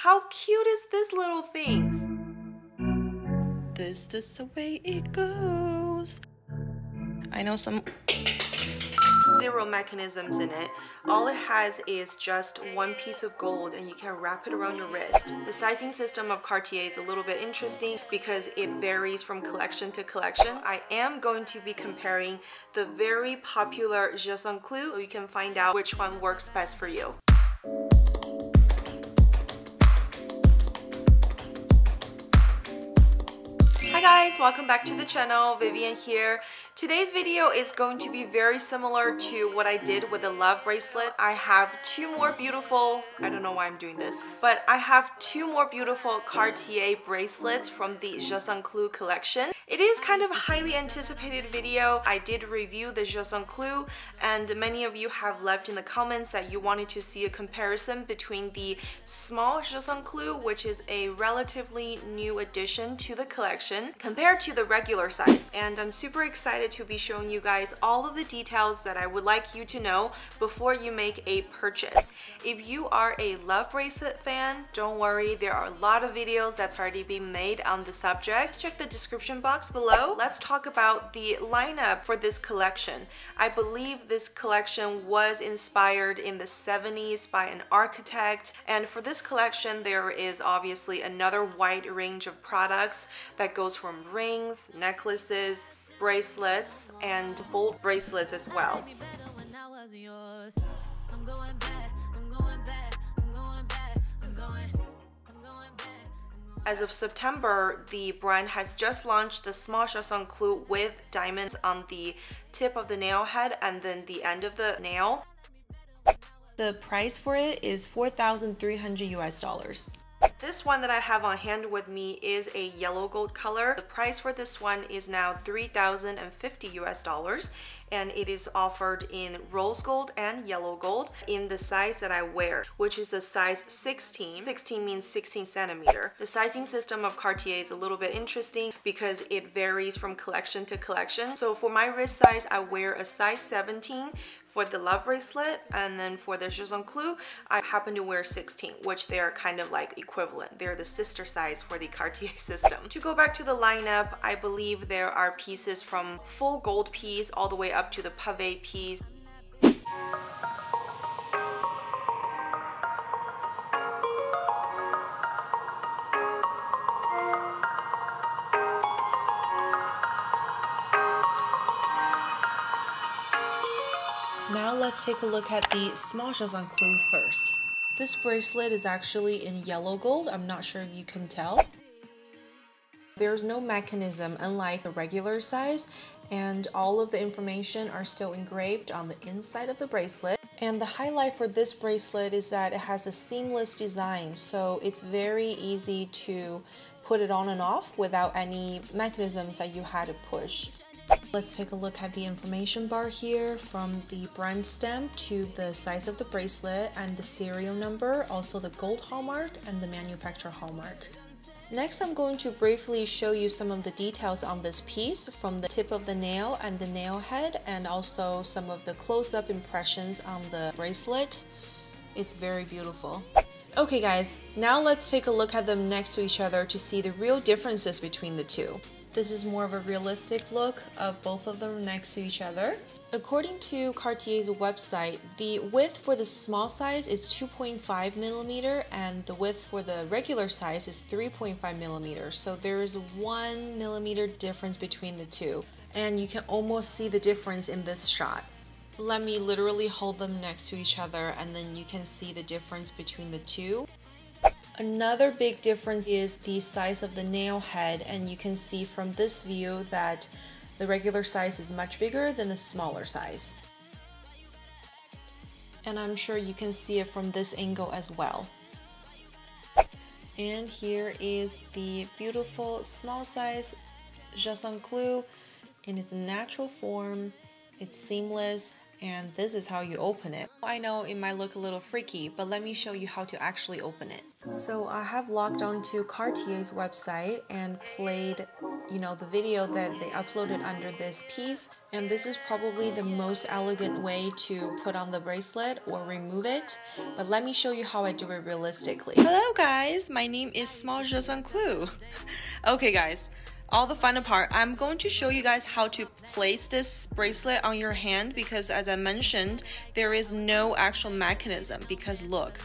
How cute is this little thing? This is the way it goes. I know some zero mechanisms in it. All it has is just one piece of gold and you can wrap it around your wrist. The sizing system of Cartier is a little bit interesting because it varies from collection to collection. I am going to be comparing the very popular Juste Un Clou so you can find out which one works best for you. Hi guys, welcome back to the channel. Vivian here. Today's video is going to be very similar to what I did with the love bracelet. I have two more beautiful, I don't know why I'm doing this, but I have two more beautiful Cartier bracelets from the Juste Un Clou collection. It is kind of a highly anticipated video. I did review the Juste Un Clou and many of you have left in the comments that you wanted to see a comparison between the small Juste Un Clou, which is a relatively new addition to the collection, compared to the regular size. And I'm super excited to be showing you guys all of the details that I would like you to know before you make a purchase. If you are a love bracelet fan, don't worry, there are a lot of videos that's already been made on the subject. Check the description box below. Let's talk about the lineup for this collection. I believe this collection was inspired in the 70s by an architect, and for this collection there is obviously another wide range of products that goes from rings, necklaces, bracelets, and gold bracelets as well. As of September, the brand has just launched the small Juste Un Clou with diamonds on the tip of the nail head and then the end of the nail. The price for it is $4,300 US. This one that I have on hand with me is a yellow gold color. The price for this one is now $3,050 US, and it is offered in rose gold and yellow gold in the size that I wear, which is a size 16. 16 means 16 centimeter. The sizing system of Cartier is a little bit interesting because it varies from collection to collection. So for my wrist size, I wear a size 17 for the love bracelet, and then for the Juste Un Clou, I happen to wear 16, which they're kind of like equivalent. They're the sister size for the Cartier system. To go back to the lineup, I believe there are pieces from full gold piece all the way up to the pavé piece. Now let's take a look at the small Juste Un Clou first. This bracelet is actually in yellow gold. I'm not sure if you can tell. There's no mechanism unlike the regular size, and all of the information are still engraved on the inside of the bracelet. And the highlight for this bracelet is that it has a seamless design, so it's very easy to put it on and off without any mechanisms that you had to push. Let's take a look at the information bar here, from the brand stamp to the size of the bracelet and the serial number, also the gold hallmark and the manufacturer hallmark. Next, I'm going to briefly show you some of the details on this piece, from the tip of the nail and the nail head, and also some of the close-up impressions on the bracelet. It's very beautiful. Okay guys, now let's take a look at them next to each other to see the real differences between the two. This is more of a realistic look of both of them next to each other. According to Cartier's website, the width for the small size is 2.5 millimeter and the width for the regular size is 3.5 millimeters. So there is 1 millimeter difference between the two, and you can almost see the difference in this shot. Let me literally hold them next to each other and then you can see the difference between the two. Another big difference is the size of the nail head, and you can see from this view that the regular size is much bigger than the smaller size. And I'm sure you can see it from this angle as well. And here is the beautiful small size Juste Un Clou in its natural form. It's seamless, and this is how you open it. I know it might look a little freaky, but let me show you how to actually open it. So I have logged onto Cartier's website and played the video that they uploaded under this piece, and this is probably the most elegant way to put on the bracelet or remove it, but let me show you how I do it realistically. Hello guys, my name is Small Juste Un Clou. Okay guys, all the fun part, I'm going to show you guys how to place this bracelet on your hand, because as I mentioned, there is no actual mechanism, because look,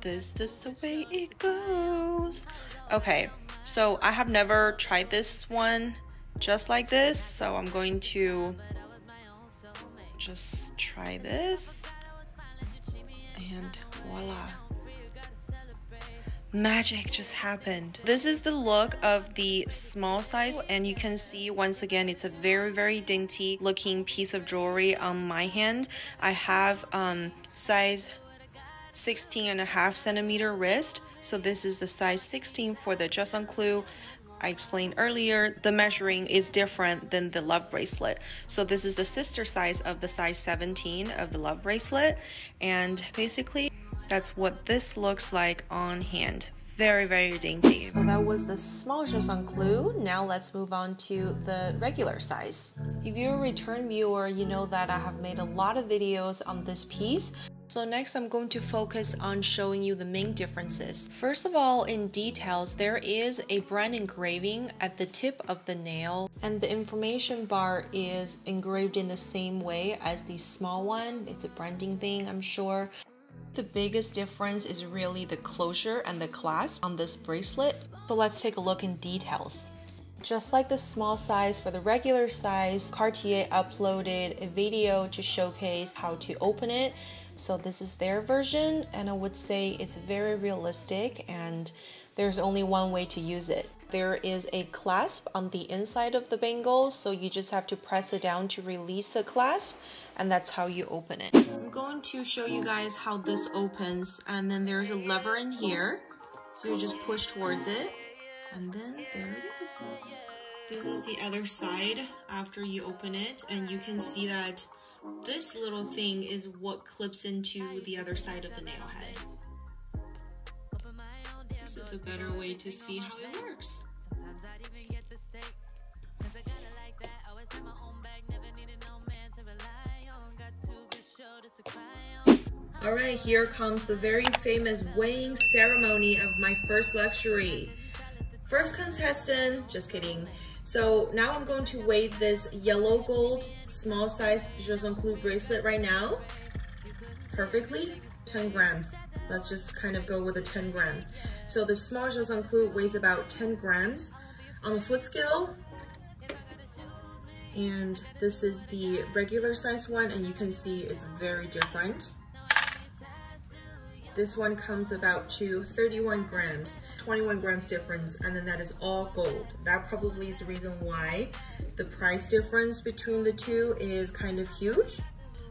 this is the way it goes. Okay, so I have never tried this one just like this, so I'm going to just try this, and voila. Magic just happened. This is the look of the small size, and you can see once again it's a very dainty looking piece of jewelry on my hand. I have size 16.5 centimeter wrist, so this is the size 16 for the Juste Un Clou. I explained earlier the measuring is different than the love bracelet, so this is the sister size of the size 17 of the love bracelet, and basically that's what this looks like on hand. Very dainty. So that was the small Juste Un Clou. Now let's move on to the regular size. If you're a return viewer, you know that I have made a lot of videos on this piece. So next I'm going to focus on showing you the main differences. First of all, in details, there is a brand engraving at the tip of the nail, and the information bar is engraved in the same way as the small one. It's a branding thing, I'm sure. The biggest difference is really the closure and the clasp on this bracelet. So let's take a look in details. Just like the small size, for the regular size, Cartier uploaded a video to showcase how to open it. So this is their version, and I would say it's very realistic, and there's only one way to use it. There is a clasp on the inside of the bangle, so you just have to press it down to release the clasp, and that's how you open it. I'm going to show you guys how this opens, and then there's a lever in here, so you just push towards it, and then there it is. This is the other side after you open it, and you can see that this little thing is what clips into the other side of the nail head. This is a better way to see how it works. Alright, here comes the very famous weighing ceremony of my first luxury. First contestant, just kidding. So now I'm going to weigh this yellow gold small size Juste Un Clou bracelet right now. Perfectly, 10 grams. Let's just kind of go with the 10 grams. So the small Juste Un Clou weighs about 10 grams on the foot scale. And this is the regular size one, and you can see it's very different. This one comes about to 31 grams, 21 grams difference, and then that is all gold. That probably is the reason why the price difference between the two is kind of huge.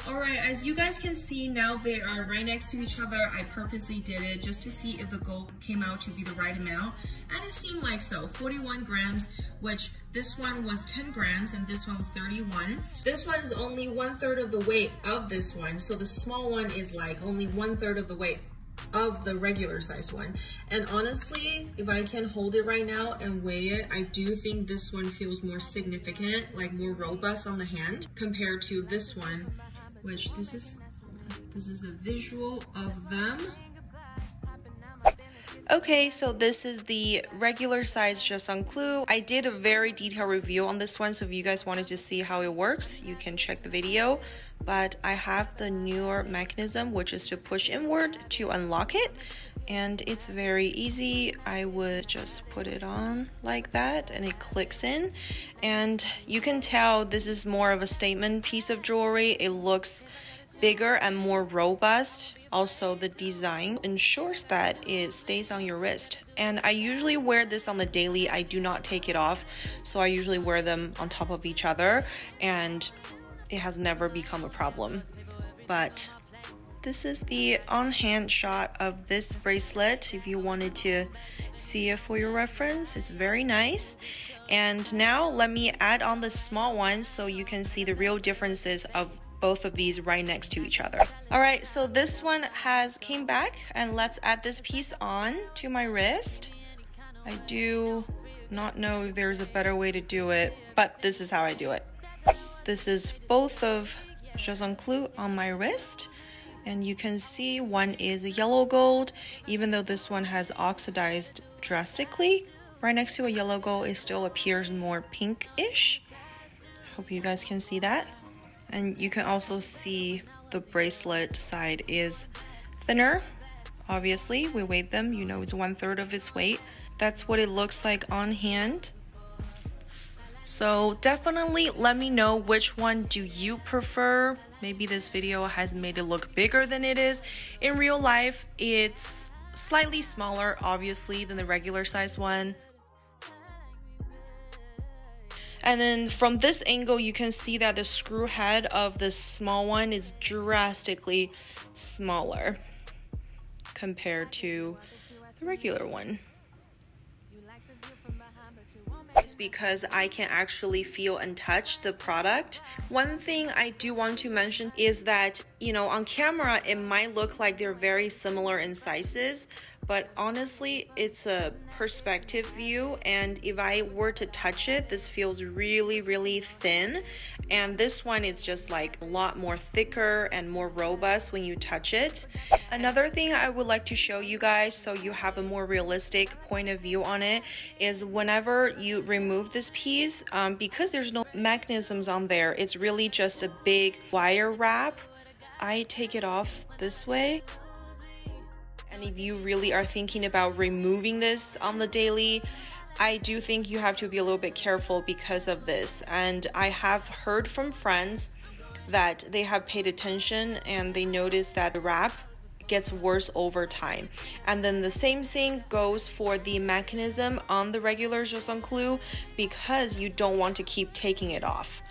Alright, as you guys can see now, they are right next to each other. I purposely did it just to see if the gold came out to be the right amount, and it seemed like so. 41 grams, which this one was 10 grams and this one was 31. This one is only 1/3 of the weight of this one, so the small one is like only 1/3 of the weight of the regular size one. And honestly, if I can hold it right now and weigh it, I do think this one feels more significant, like more robust on the hand compared to this one, which this is a visual of them. Okay, so this is the regular size Juste Un Clou. I did a very detailed review on this one, so if you guys wanted to see how it works, you can check the video. But I have the newer mechanism, which is to push inward to unlock it, and it's very easy. I would just put it on like that and it clicks in, and you can tell this is more of a statement piece of jewelry. It looks bigger and more robust. Also, the design ensures that it stays on your wrist, and I usually wear this on the daily. I do not take it off, so I usually wear them on top of each other, and it has never become a problem. But this is the on-hand shot of this bracelet if you wanted to see it for your reference. It's very nice. And now let me add on the small one so you can see the real differences of both of these right next to each other. Alright, so this one has came back, and let's add this piece on to my wrist. I do not know if there's a better way to do it, but this is how I do it. This is both of Juste Un Clou on my wrist, and you can see one is a yellow gold, even though this one has oxidized drastically. Right next to a yellow gold, it still appears more pinkish. Hope you guys can see that. And you can also see the bracelet side is thinner. Obviously, we weighed them, you know it's 1/3 of its weight. That's what it looks like on hand. So definitely let me know which one do you prefer. Maybe this video has made it look bigger than it is. In real life, it's slightly smaller, obviously, than the regular size one. And then from this angle, you can see that the screw head of the small one is drastically smaller compared to the regular one. It's because I can actually feel and touch the product. One thing I do want to mention is that, you know, on camera, it might look like they're very similar in sizes, but honestly, it's a perspective view, and if I were to touch it, this feels really, really thin, and this one is just like a lot more thicker and more robust when you touch it. Another thing I would like to show you guys, so you have a more realistic point of view on it, is whenever you remove this piece, because there's no mechanisms on there, it's really just a big wire wrap. I take it off this way. And if you really are thinking about removing this on the daily, I do think you have to be a little bit careful because of this. And I have heard from friends that they have paid attention and they notice that the wrap gets worse over time. And then the same thing goes for the mechanism on the regular Juste Un Clou, because you don't want to keep taking it off.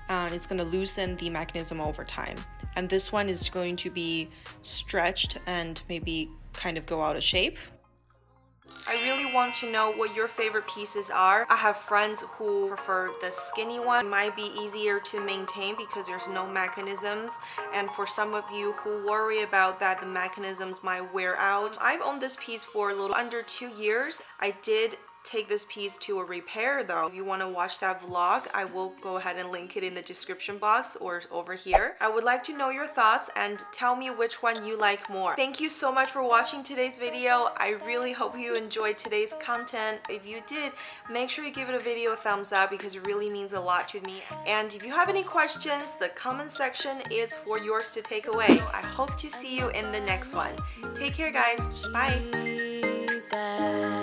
It's going to loosen the mechanism over time. And this one is going to be stretched and maybe kind of go out of shape. I really want to know what your favorite pieces are. I have friends who prefer the skinny one. It might be easier to maintain because there's no mechanisms, and for some of you who worry about that the mechanisms might wear out, I've owned this piece for a little under 2 years. I did take this piece to a repair though. If you want to watch that vlog, I will go ahead and link it in the description box or over here. I would like to know your thoughts and tell me which one you like more. Thank you so much for watching today's video. I really hope you enjoyed today's content. If you did, make sure you give it a video a thumbs up because it really means a lot to me. And if you have any questions, the comment section is for yours to take away. I hope to see you in the next one. Take care guys. Bye.